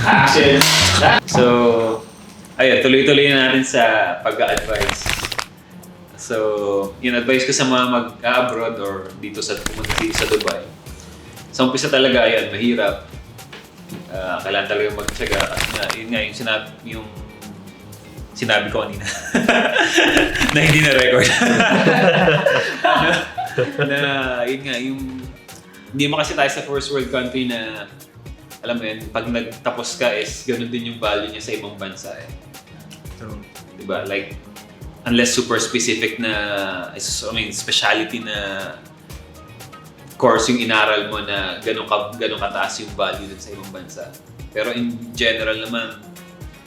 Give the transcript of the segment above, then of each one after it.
Action! So, ayun, tuloy-tuloy na natin sa pag-a-advise. So, yung advice ko sa mga mag-abroad or dito sa pumunta dito sa Dubai. Sa umpisa talaga, ayun, mahirap. Kailangan talaga magtsaga kasi nga, yun nga, yung sinabi ko kanina na hindi na-record. na, yun nga, yung hindi mo kasi tayo sa first world country na alam mo yun, pag nagtapos ka is ganun din yung value niya sa ibang bansa eh. True. Diba? Like, unless super specific na, specialty na course yung inaral mo na ganun kataas yung value dun sa ibang bansa. Pero in general naman,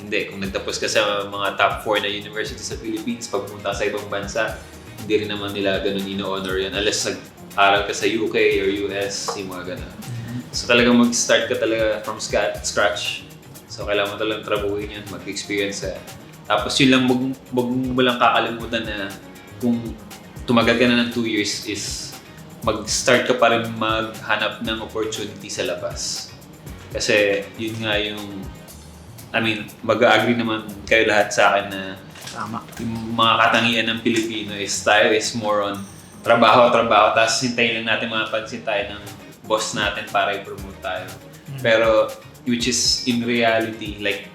hindi. Kung nagtapos ka sa mga top 4 na university sa Philippines, pag pumunta sa ibang bansa, hindi rin naman nila ganun ino-honor yan. Unless nag-aral ka sa UK or US, yung mga ganun. So talagang mag-start ka talaga from scratch. So kailangan mo talagang trabuhin yan, mag-experience ka. Tapos yun lang, wag mo lang kakalimutan na kung tumagal ka na ng 2 years is mag-start ka pa rin maghanap ng opportunity sa labas. Kasi yun nga yung, mag-agree naman kayo lahat sa akin na Tama. yung mga katangian ng Pilipino is tayo is more on trabaho, tapos hintayin lang natin mapansin tayo ng boss natin para i-promote tayo. Pero, which is in reality, like,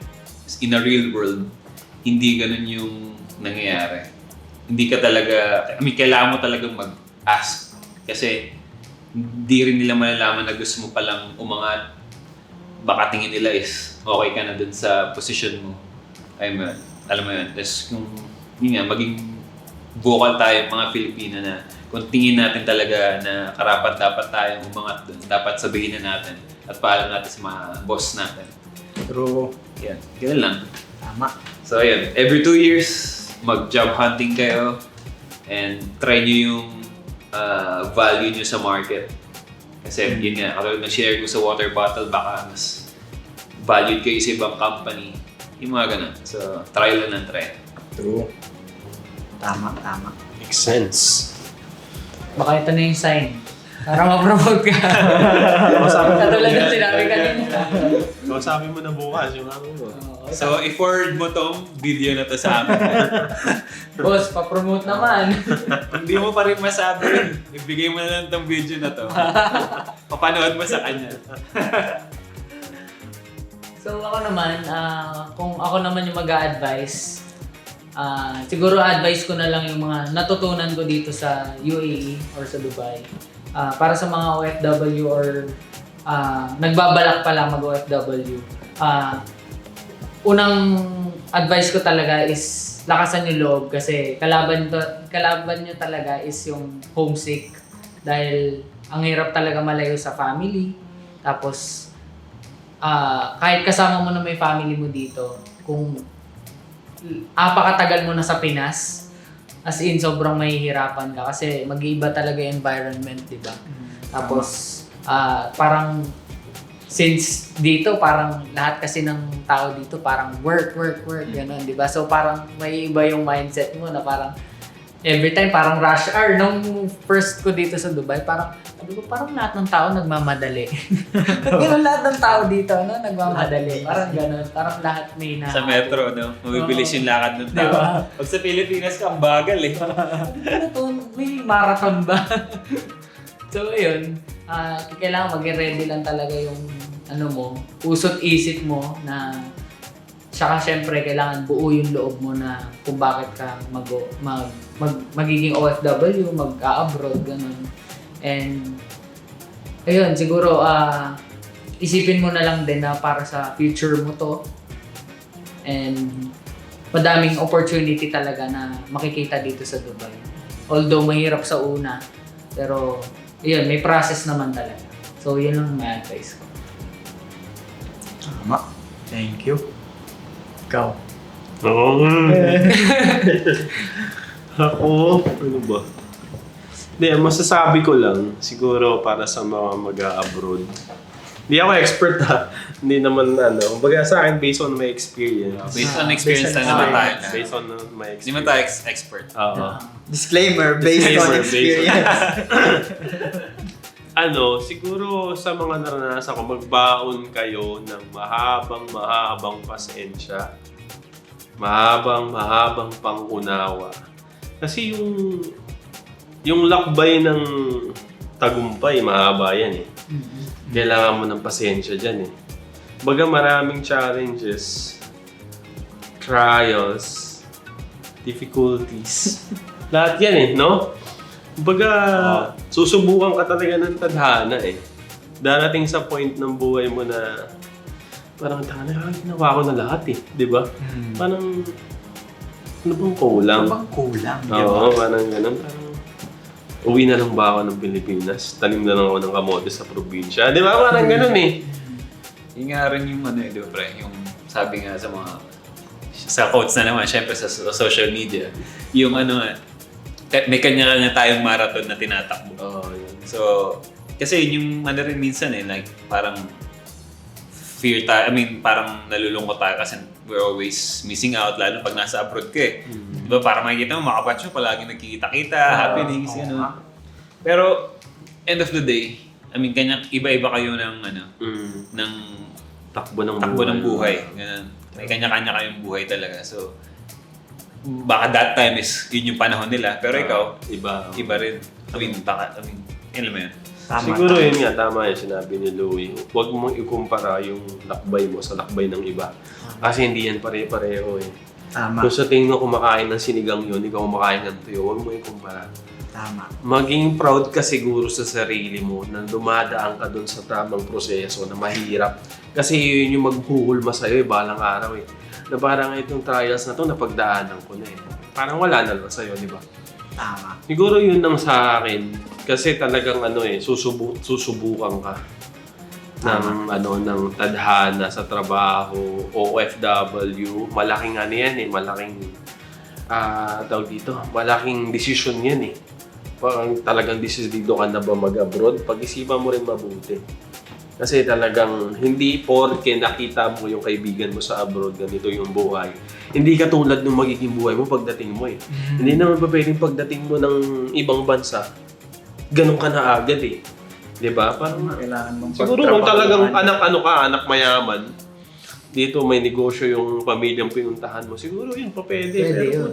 in a real world, hindi ganun yung nangyayari. Hindi ka talaga, kailangan mo talagang mag-ask. Kasi, hindi rin nila malalaman na gusto mo palang umangat. Baka tingin nila is, okay ka na dun sa position mo. Alam mo yun. Tapos, yun nga, maging vocal tayo, mga Pilipino na kung tingin natin talaga na karapat dapat tayong umangat doon, dapat sabihin na natin at paalam natin sa mga boss natin. True. Yan, ganun lang. Tama. So ayun, every 2 years, mag-job hunting kayo and try nyo yung value nyo sa market. Kasi yun nga, katulad na share ko sa water bottle, baka mas valued kayo sa ibang company. Yung mga ganun. So, try lang ng try. True. Tama. Makes sense. Baka ito na yung sign. Para ma-promote ka. Katulad ng sinabi kanina. Kausapin mo na bukas yung ako mo. So, i-forward mo tong video na to sa amin. Boss, pa-promote naman. Hindi mo pa rin masabi. Ibigay mo na lang tong video na to. Papanood mo sa kanya. So ako naman, kung ako naman yung mag-a-advise, siguro advice ko na lang yung mga natutunan ko dito sa UAE or sa Dubai. Para sa mga OFW or nagbabalak pa lang mag-OFW. Unang advice ko talaga is lakasan yung loob kasi kalaban nyo talaga is yung homesick. Dahil ang hirap talaga malayo sa family. Tapos, kahit kasama mo na may family mo dito, kung apakatagal mo na sa Pinas, as in sobrang mahihirapan ka kasi mag-iiba talaga yung environment, di ba? Tapos parang since dito parang lahat kasi ng tao dito parang work, gano'n, di ba? So parang may iba yung mindset mo na parang every time parang rush hour. Nung first ko dito sa Dubai, parang lahat ng tao nagmamadali. Ganun lahat ng tao dito, no? Nagmamadali. Parang ganun. Parang lahat may na... Sa metro, no? Mabibilis yung lakad ng tao. Diba? Pag sa Pilipinas ka, ang bagal eh. Ano to? May marathon ba? So, ayun. Kailangan maging ready lang talaga yung puso't isip mo na saka syempre kailangan buo yung loob mo na kung bakit ka magiging OFW, mag-abroad, ganun. And ayun, siguro isipin mo na lang din na para sa future mo to. And madaming opportunity talaga na makikita dito sa Dubai. Although mahirap sa una, pero ayun, may process naman talaga. So yun lang may advice ko. Tama. Thank you. Ikaw. Oo nga. Ako, ano ba? Hindi, masasabi ko lang, siguro para sa mga mag-a-abroad. Hindi ako expert ha. Hindi naman Kumbaga sa akin, based on my experience. Based on experience lang naman tayo. Based on my experience. Hindi man tayo expert. Oo. Disclaimer, based on Disclaimer, based on- experience. siguro sa mga naranasan ko, magbaon kayo ng mahabang pasensya. Mahabang pangunawa. Kasi yung lakbay ng tagumpay, mahaba yan eh. Kailangan mo ng pasensya dyan eh. Baga maraming challenges, trials, difficulties. Lahat yan eh, no? Baga, susubukan ka talaga ng tadhana eh. Darating sa point ng buhay mo na parang ginawa ko na lahat eh. Di ba? Parang, ano bang kulang? Ano bang kulang? Oo, parang ganun. Parang, uwi na lang ba ako ng Pilipinas? Tanim na lang ako ng kamote sa probinsya. Di ba? Parang ganun eh. Yung nga rin yung di ba pre, yung sabi nga sa quotes na naman, syempre sa social media, yung may kanya-kanya tayong marathon na tinatakbo. Yun. So, kasi yun yung rin minsan like parang fear tayo, parang nalulungkot tayo kasi we're always missing out, lalo pag nasa abroad ka eh. Diba, para makikita mo, mga kapatid mo, palagi nagkikita-kita, happenings, Pero, end of the day, iba-iba kayo ng, ng Takbo ng buhay. Ganun. May kanya-kanya kayong buhay talaga. So, baka that time is yun yung panahon nila, pero ikaw, iba rin. Alam mo yun. Siguro yun nga, tama yung sinabi ni Louie. Huwag mong ikumpara yung lakbay mo sa lakbay ng iba. Kasi hindi yan pare-pareho eh. Tama. Kung sa tingin mo kumakain ng sinigang yun, ikaw kumakain ng tuyo, huwag mo ikumpara. Tama. Maging proud ka siguro sa sarili mo na dumadaan ka dun sa tamang proseso na mahirap. Kasi yun yung maghuhulma sa'yo balang araw eh. Na parang itong trials na to, napagdaanan ko na eh. Parang wala na lang sa'yo, di ba? Tama. Siguro yun lang sa akin. Kasi talagang susubukan ka ng tadhana sa trabaho, OFW, malaking malaking tawag dito, malaking decision yan eh. Parang talagang desidido ka na ba mag-abroad, pag-isipan mo rin mabuti. Kasi talagang hindi porke nakita mo yung kaibigan mo sa abroad, ganito yung buhay. Hindi katulad ng magiging buhay mo pagdating mo eh. Hindi naman ba pwedeng pagdating mo ng ibang bansa, ganun ka na agad eh. Diba? Parang Kailangan mong siguro kung talagang anak mayaman, dito may negosyo yung pamilyang pinuntahan mo, siguro yun pa pwede. Pwede Pero yun.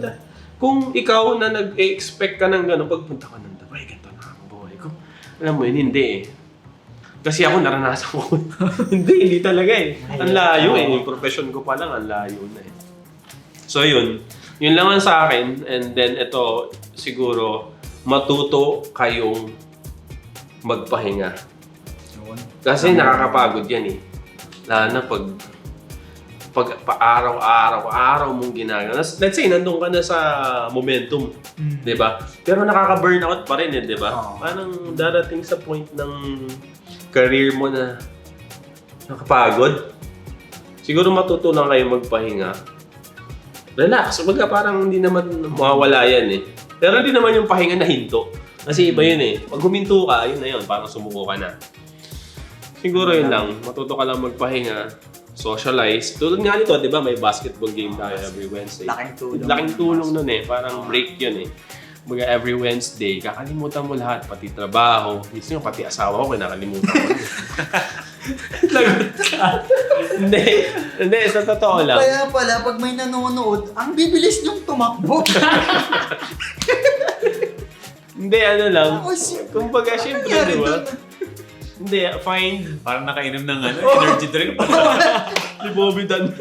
kung ikaw na nag-expect ka ng gano'n, pagpunta ka ng Dubai, ganito na ang buhay ko. Alam mo yun, hindi eh. Kasi ako naranasan ko. hindi talaga eh. Ang layo eh. Yung profession ko pa lang, ang layo na eh. So yun. Yun lang ang sa akin. And then ito, siguro, matuto kayong magpahinga. Kasi nakakapagod yan eh. Lalo na pag araw mong ginagawa. Let's say, nandun ka na sa momentum. Di ba? Pero nakaka-burnout pa rin eh, di ba? Parang darating sa point ng career mo na nakapagod. Siguro matuto lang kayo magpahinga. Relax. Baga parang hindi naman mawawala yan eh. Pero hindi naman yung pahinga na hinto. Kasi iba yun eh. Pag huminto ka, yun na yun. Parang sumuko ka na. Siguro yun lang. Matuto ka lang magpahinga. Socialize. Tulad nga nito, di ba? May basketball game tayo every Wednesday. Laking tulong nun eh. Parang break yun eh. Baga every Wednesday, kakalimutan mo lahat. Pati trabaho. Minsan yung pati asawa ko, nakalimutan ko. Hindi, sa totoo lang. Kaya pala, pag may nanonood, ang bibilis niyong tumakbo. Hindi, lang. Kumbaga, syempre, di ba? doon? Hindi, fine. Parang nakainom ng energy drink. Ni Bobby Dan.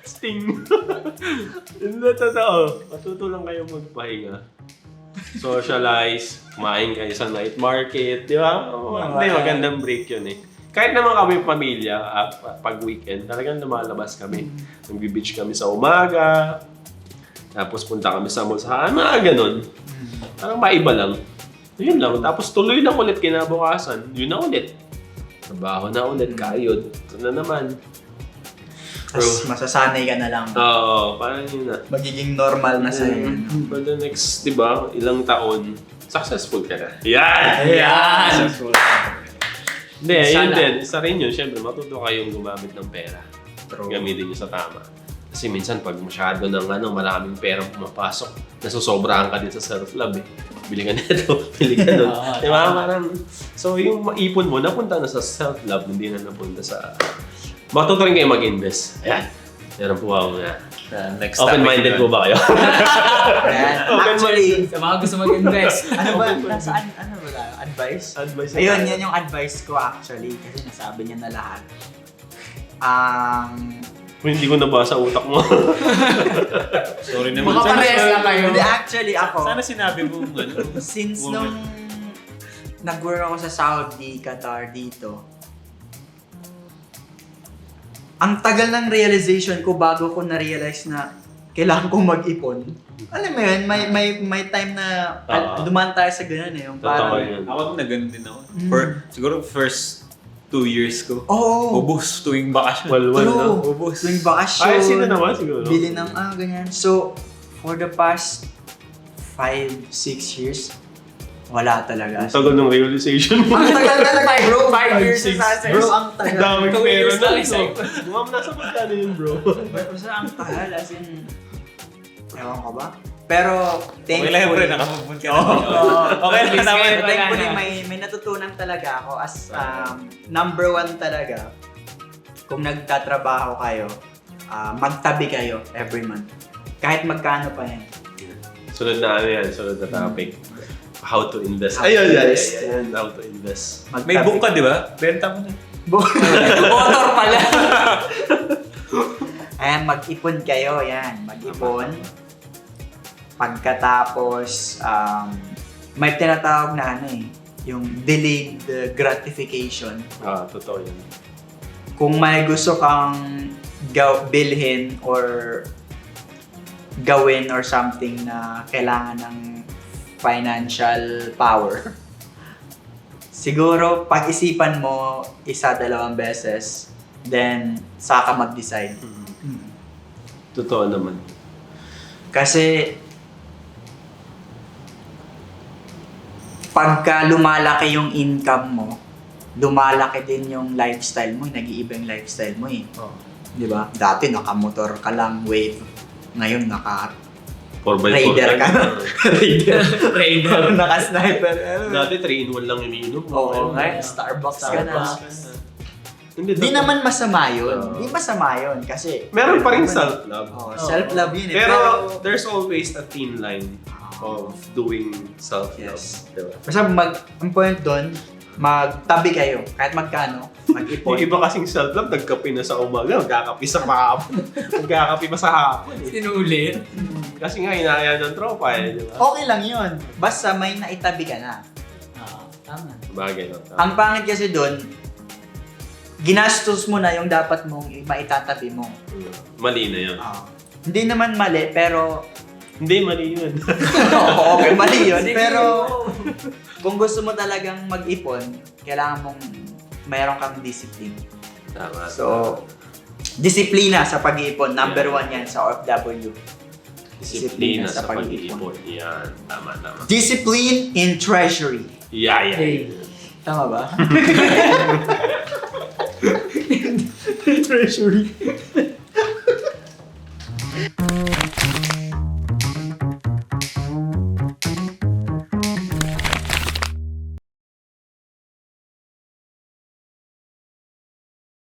Sting. Hindi, totoo. Matuto lang kayo magpahinga. Socialize. Kumain kayo sa night market. Di ba? Hindi, magandang break yun eh. Kahit naman kami pamilya, pag weekend, talagang lumalabas kami. Nag-beach kami sa umaga. Tapos punta kami sa mall sa mga ganun. Parang maiba lang. Yun lang. Tapos tuloy lang ulit kinabukasan. Yun na ulit. Trabaho na ulit. Kayod. Ito na naman. Tapos masasanay ka na lang. Oo, parang yun na. Magiging normal na sa'yo. For the next, di ba, ilang taon, successful ka na. Yan! Ayan! Hindi, yun Sana. din. Isa rin yun. Siyempre, matuto kayong gumamit ng pera. True. Gamitin nyo sa tama. Kasi minsan pag masyado ng maraming perang pumapasok, nasusobrahan ka din sa self-love eh. Bili ka nito, bili ka nun. Di ba? Parang, so yung maipon mo, napunta na sa self-love, hindi na napunta sa... Matuto rin kayo mag-invest. Ayan. Meron po ako na. Next Open-minded po ba kayo? Ayan. Actually, Sa mga gusto mag-invest. ano ba? Nasaan? Ano ba tayo? Advice? Advice Ayun, yan yung advice ko actually. Kasi nasabi niya na lahat. Hindi ko nabasa utak mo. Sorry naman. Mga parehas lang kayo. Hindi, actually ako, Sana sinabi mo since nung nag-work ako sa Saudi, Qatar, dito, ang tagal ng realization ko bago ko na-realize na kailangan kong mag-ipon. Alam mo yun, may time na dumaan tayo sa ganun eh. Yung Totoo parang, yun. Ako na ganun din ako. Mm. Siguro first 2 years ko. Oo. Ubus tuwing bakasyon. Walwal na. True. Ubus. Tuwing bakasyon. Ay, sino naman siguro? Bili ng ganyan. So, for the past 5-6 years, wala talaga. Ang tagal ng realization mo. Ang tagal talaga, bro. 5 years Six. sa success. Bro, ang tagal. Daming 2 pera years na. lang isa. Ma'am, nasa magkano yun, bro? Basta ang tagal, as in, ewan ko ba? Pero, Okay lang thankfully, pre, nakapupunta ka na. Okay lang naman. Wala thankfully na. may natutunan talaga ako as number one talaga. Kung nagtatrabaho kayo, magtabi kayo every month. Kahit magkano pa yan. Sunod na yan, sunod na topic. How to invest. How to Ayun, invest. yan. How to invest. May book ka, di ba? Benta mo na. Motor pala. Ayan, mag-ipon kayo, yan. Mag-ipon. Pagkatapos, may tinatawag na yung delayed gratification. Totoo yun. Kung may gusto kang bilhin or gawin or something na kailangan ng financial power, siguro pag-isipan mo 1-2 beses, then saka mag-decide. Totoo naman. Kasi pagka lumalaki yung income mo, lumalaki din yung lifestyle mo, nag-iiba yung lifestyle mo eh. Di ba? Dati nakamotor ka lang, wave. Ngayon 4x4. Raider ka. Trader. Naka-sniper. Dati 3-in-1 lang iniinom. Oo, ngayon Starbucks ka na. Hindi Hindi naman masama yun. Oo. Hindi masama yun kasi... Meron pa rin self-love. Self-love yun eh. Pero there's always a thin line of doing self-love. Yes. Diba? Basta ang point doon, magtabi kayo. Kahit magkano, mag-ipon. Yung iba kasing self-love, nagkape na sa umaga, magkakape sa hapon. Magkakape pa sa hapon. Sinulit. Kasi nga, inaaya ng tropa eh, di ba? Okay lang yun. Basta may naitabi ka na. Tama. Bagay no? Ang pangit kasi doon, ginastos mo na yung dapat mong maitatabi mo. Mali na yun. Hindi naman mali, pero... Hindi, mali yun. Oo, okay, mali yun. Pero kung gusto mo talagang mag-ipon, kailangan mong mayroon kang discipline. Tama. So, disiplina sa pag-iipon. Number 1 yan sa OFW. Disiplina sa pag-iipon. Yan. Tama. Discipline in treasury. Yeah. Hey. Tama ba? Treasury.